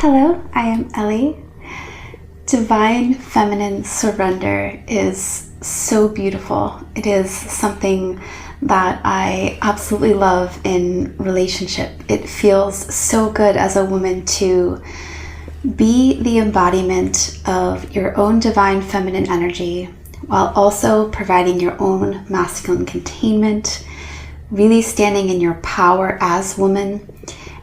Hello, I am Ellie. Divine feminine surrender is so beautiful. It is something that I absolutely love in relationship. It feels so good as a woman to be the embodiment of your own divine feminine energy while also providing your own masculine containment, really standing in your power as woman,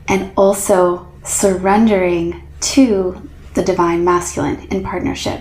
and also surrendering to the divine masculine in partnership.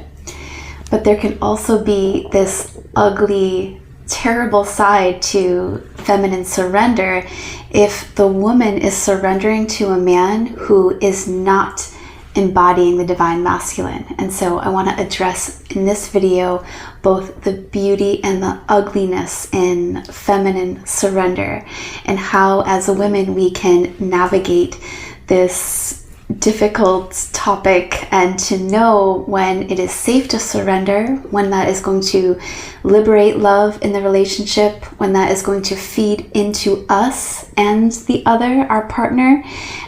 But there can also be this ugly, terrible side to feminine surrender if the woman is surrendering to a man who is not embodying the divine masculine. And so I want to address in this video both the beauty and the ugliness in feminine surrender, and how as a women we can navigate this difficult topic and to know when it is safe to surrender, when that is going to liberate love in the relationship, when that is going to feed into us and the other, our partner,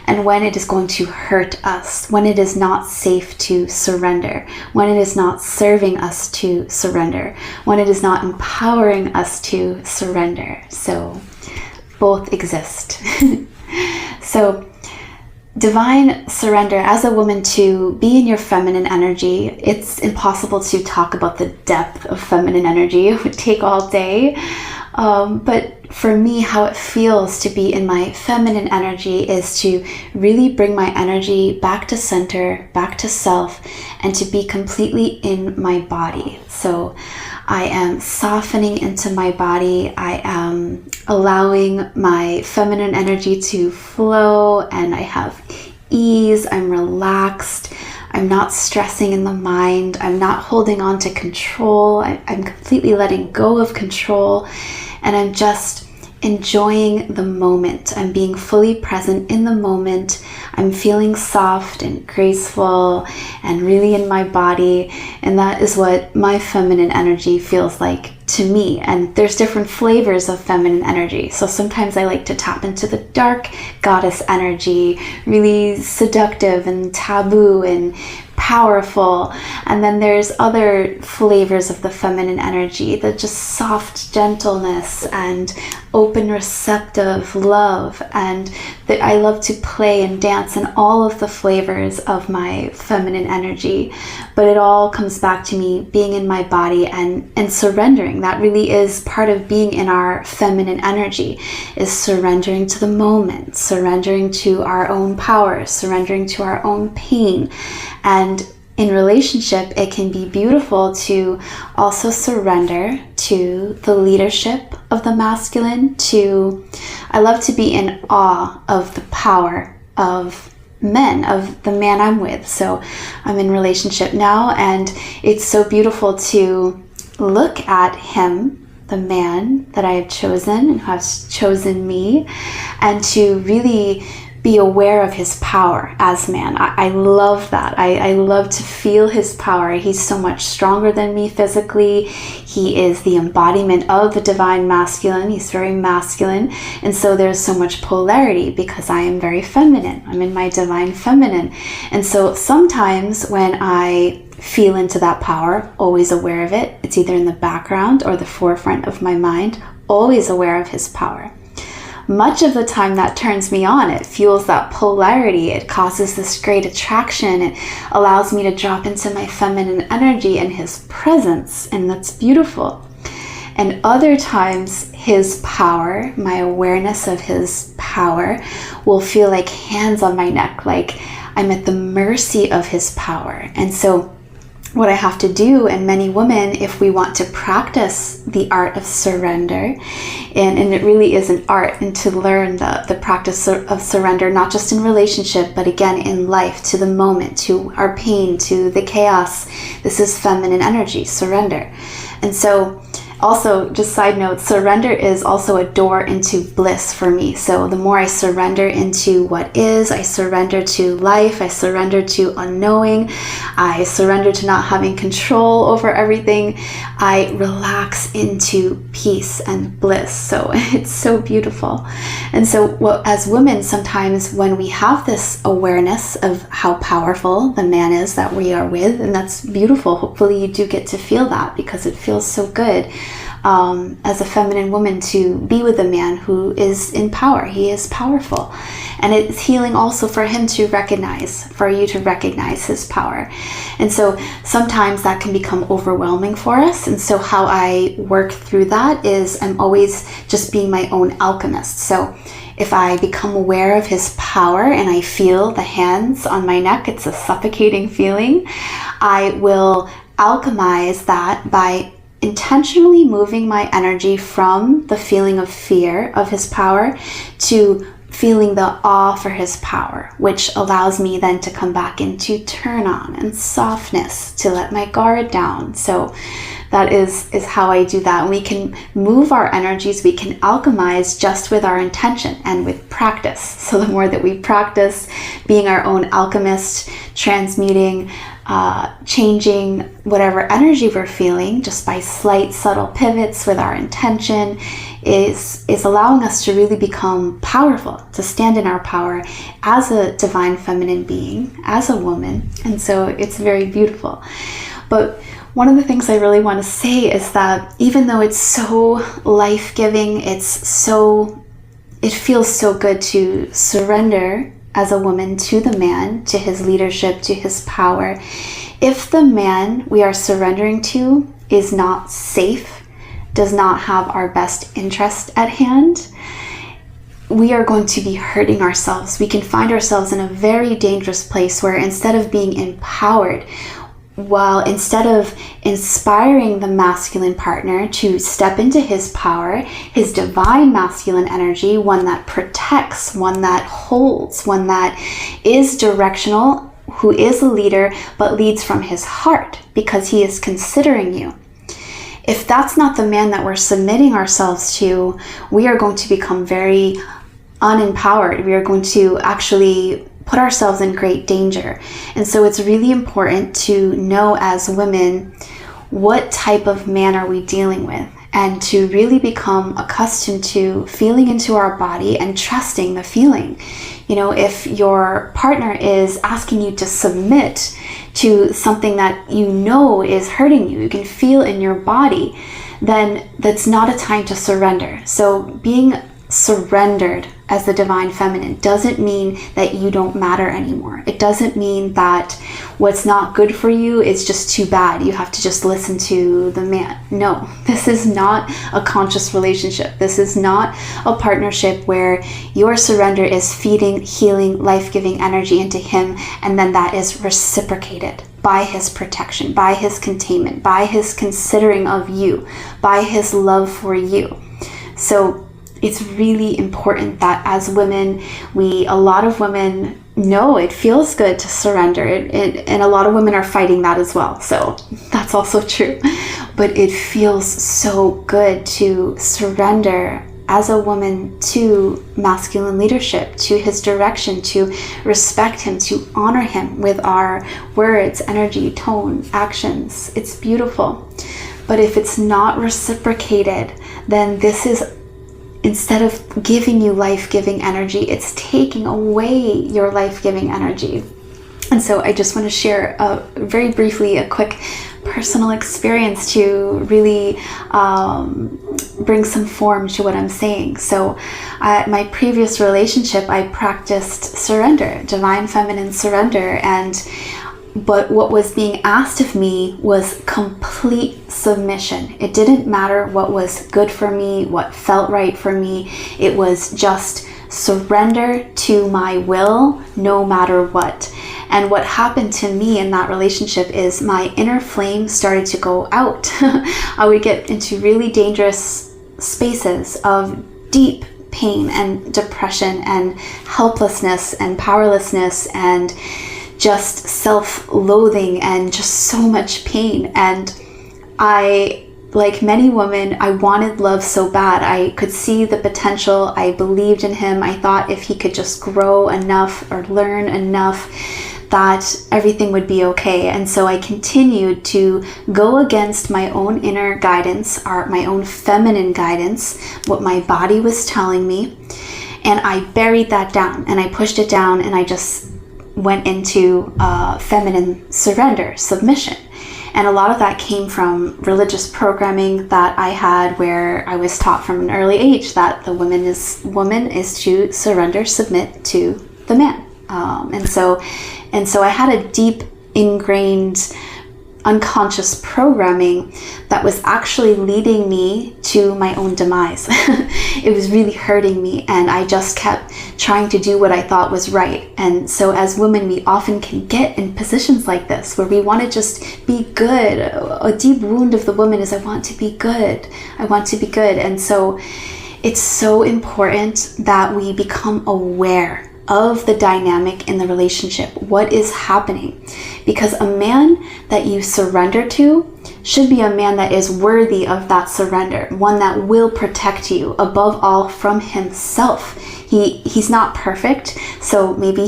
and when it is going to hurt us, when it is not safe to surrender, when it is not serving us to surrender, when it is not empowering us to surrender. So both exist. So divine surrender as a woman, to be in your feminine energy. It's impossible to talk about the depth of feminine energy. It would take all day. But for me, how it feels to be in my feminine energy is to really bring my energy back to center, back to self, and to be completely in my body. So I am softening into my body. I am allowing my feminine energy to flow, and I have ease. I'm relaxed. I'm not stressing in the mind. I'm not holding on to control. I'm completely letting go of control, and I'm just enjoying the moment. I'm being fully present in the moment. I'm feeling soft and graceful and really in my body, and that is what my feminine energy feels like to me. And there's different flavors of feminine energy. So sometimes I like to tap into the dark goddess energy, really seductive and taboo and powerful. And then there's other flavors of the feminine energy, the just soft gentleness and open receptive love. And that I love to play and dance in all of the flavors of my feminine energy. But it all comes back to me being in my body and surrendering. That really is part of being in our feminine energy, is surrendering to the moment, surrendering to our own power, surrendering to our own pain. And in relationship, it can be beautiful to also surrender to the leadership of the masculine. I love to be in awe of the power of men, of the man I'm with. So I'm in relationship now, and it's so beautiful to look at him, the man that I have chosen and who has chosen me, and to really be aware of his power as man. I love that. I love to feel his power. He's so much stronger than me physically. He is the embodiment of the divine masculine. He's very masculine. And so there's so much polarity because I am very feminine. I'm in my divine feminine. And so sometimes when I feel into that power, always aware of it, it's either in the background or the forefront of my mind, always aware of his power. Much of the time that turns me on. It fuels that polarity. It causes this great attraction. It allows me to drop into my feminine energy and his presence, and that's beautiful. And other times his power, my awareness of his power, will feel like hands on my neck, like I'm at the mercy of his power. And so what I have to do, and many women, if we want to practice the art of surrender, and it really is an art, and to learn the practice of surrender, not just in relationship, but again in life, to the moment, to our pain, to the chaos. This is feminine energy, surrender. And so Also, just side note, surrender is also a door into bliss for me. So the more I surrender into what is, I surrender to life, I surrender to unknowing, I surrender to not having control over everything, I relax into peace and bliss. So it's so beautiful. And so as women, sometimes when we have this awareness of how powerful the man is that we are with, and that's beautiful. Hopefully you do get to feel that, because it feels so good as a feminine woman to be with a man who is in power. He is powerful. And it's healing also for him to recognize, for you to recognize his power. And so sometimes that can become overwhelming for us. And so how I work through that is I'm always just being my own alchemist. So if I become aware of his power and I feel the hands on my neck, it's a suffocating feeling, I will alchemize that by intentionally moving my energy from the feeling of fear of his power to feeling the awe for his power, which allows me then to come back into turn on and softness, to let my guard down. So that is how I do that. And we can move our energies, we can alchemize just with our intention and with practice. So the more that we practice being our own alchemist, transmuting, changing whatever energy we're feeling just by slight subtle pivots with our intention is allowing us to really become powerful, to stand in our power as a divine feminine being, as a woman. And so it's very beautiful. But one of the things I really want to say is that even though it's so life-giving, it feels so good to surrender as a woman to the man, to his leadership, to his power. If the man we are surrendering to is not safe, does not have our best interest at hand, we are going to be hurting ourselves. We can find ourselves in a very dangerous place where instead of being empowered, instead of inspiring the masculine partner to step into his power, his divine masculine energy, one that protects, one that holds, one that is directional, who is a leader, but leads from his heart because he is considering you. If that's not the man that we're submitting ourselves to, we are going to become very unempowered. We are going to actually put ourselves in great danger. And so it's really important to know as women, what type of man are we dealing with? And to really become accustomed to feeling into our body and trusting the feeling. You know, if your partner is asking you to submit to something that you know is hurting you, you can feel in your body, then that's not a time to surrender. So being surrendered as the divine feminine doesn't mean that you don't matter anymore. It doesn't mean that what's not good for you is just too bad. You have to just listen to the man. No, this is not a conscious relationship. This is not a partnership where your surrender is feeding, healing, life-giving energy into him, and then that is reciprocated by his protection, by his containment, by his considering of you, by his love for you. So it's really important that as women, a lot of women know it feels good to surrender, and a lot of women are fighting that as well. So that's also true. But it feels so good to surrender as a woman to masculine leadership, to his direction, to respect him, to honor him with our words, energy, tone, actions. It's beautiful. But if it's not reciprocated, then this is, instead of giving you life-giving energy, it's taking away your life-giving energy. And so I just want to share very briefly a quick personal experience to really bring some form to what I'm saying. So my previous relationship, I practiced surrender, divine feminine surrender, but what was being asked of me was complete submission. It didn't matter what was good for me, what felt right for me. It was just surrender to my will, no matter what. And what happened to me in that relationship is my inner flame started to go out. I would get into really dangerous spaces of deep pain and depression and helplessness and powerlessness and just self-loathing and just so much pain. And I like many women, I wanted love so bad. I could see the potential. I believed in him. I thought if he could just grow enough or learn enough, that everything would be okay. And so I continued to go against my own inner guidance, or my own feminine guidance, what my body was telling me. And I buried that down, and I pushed it down, and I just went into feminine surrender, submission. And a lot of that came from religious programming that I had, where I was taught from an early age that the woman is to surrender, submit to the man. And so I had a deep ingrained unconscious programming that was actually leading me to my own demise. It was really hurting me, and I just kept trying to do what I thought was right. And so as women, we often can get in positions like this where we want to just be good. A deep wound of the woman is, I want to be good. I want to be good. And so it's so important that we become aware of the dynamic in the relationship, what is happening. Because a man that you surrender to should be a man that is worthy of that surrender, one that will protect you above all from himself. He's not perfect, so maybe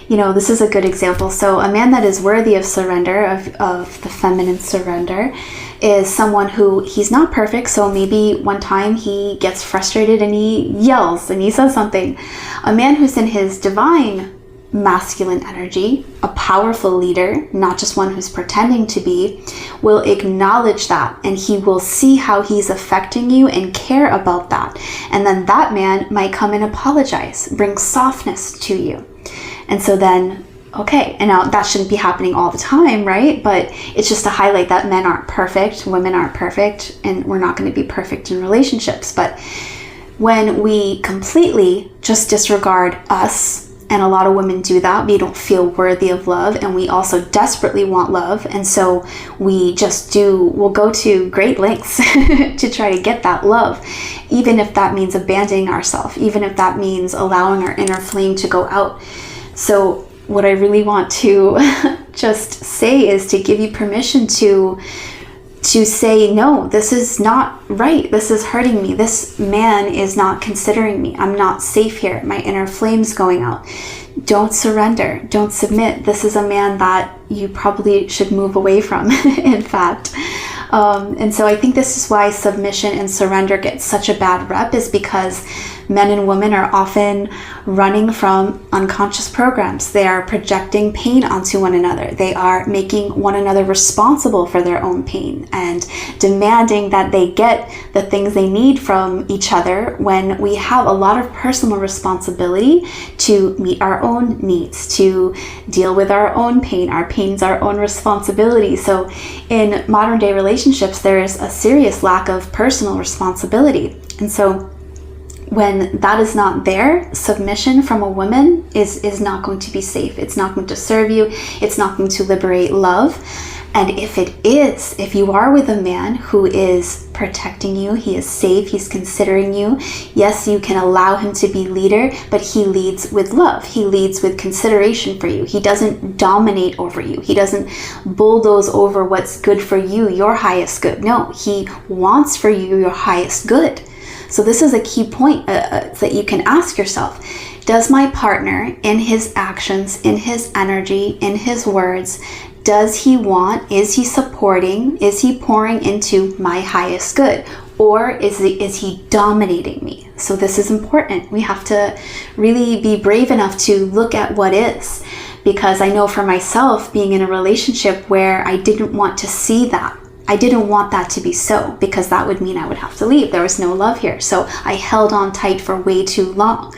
this is a good example. So a man that is worthy of surrender, of the feminine surrender, is someone who, he's not perfect, so maybe one time he gets frustrated and he yells and he says something. A man who's in his divine masculine energy, a powerful leader, not just one who's pretending to be, will acknowledge that, and he will see how he's affecting you and care about that. And then that man might come and apologize, bring softness to you. And so then, okay, and now that shouldn't be happening all the time, right? But it's just to highlight that men aren't perfect, women aren't perfect, and we're not going to be perfect in relationships. But when we completely just disregard us, and a lot of women do that, we don't feel worthy of love, and we also desperately want love, and so we'll go to great lengths to try to get that love, even if that means abandoning ourselves, even if that means allowing our inner flame to go out. So what I really want to just say is to give you permission to say, no, this is not right. This is hurting me. This man is not considering me. I'm not safe here. My inner flame's going out. Don't surrender. Don't submit. This is a man that you probably should move away from, in fact. And so I think this is why submission and surrender get such a bad rep, is because men and women are often running from unconscious programs. They are projecting pain onto one another. They are making one another responsible for their own pain and demanding that they get the things they need from each other, when we have a lot of personal responsibility to meet our own needs, to deal with our own pain. Our pain's our own responsibility. So in modern day relationships, there is a serious lack of personal responsibility. And so when that is not there, submission from a woman is not going to be safe. It's not going to serve you. It's not going to liberate love. And if you are with a man who is protecting you, he is safe, he's considering you, yes, you can allow him to be leader, but he leads with love. He leads with consideration for you. He doesn't dominate over you. He doesn't bulldoze over what's good for you, your highest good. No, he wants for you your highest good. So this is a key point that you can ask yourself. Does my partner, in his actions, in his energy, in his words, does he want, is he supporting, is he pouring into my highest good? Or is he dominating me? So this is important. We have to really be brave enough to look at what is. Because I know for myself, being in a relationship where I didn't want to see that, I didn't want that to be so, because that would mean I would have to leave. There was no love here. So I held on tight for way too long.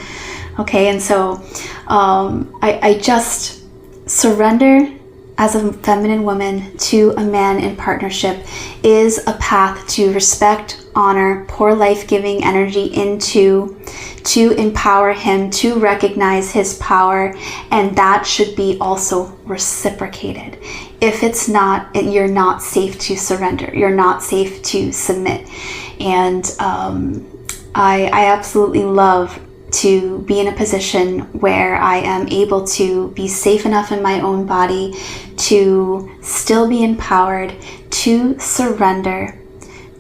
Okay, and so I just surrender as a feminine woman to a man in partnership is a path to respect, honor, pour life-giving energy into, to empower him, to recognize his power, and that should be also reciprocated. If it's not, you're not safe to surrender. You're not safe to submit. And I absolutely love to be in a position where I am able to be safe enough in my own body to still be empowered, to surrender,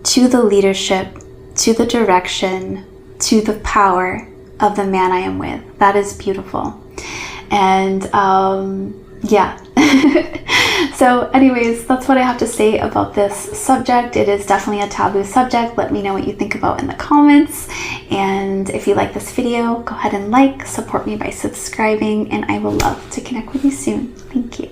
to the leadership, to the direction, to the power of the man I am with. That is beautiful. And yeah. So anyways, that's what I have to say about this subject. It is definitely a taboo subject. Let me know what you think about in the comments. And if you like this video, go ahead and like, support me by subscribing, and I will love to connect with you soon. Thank you.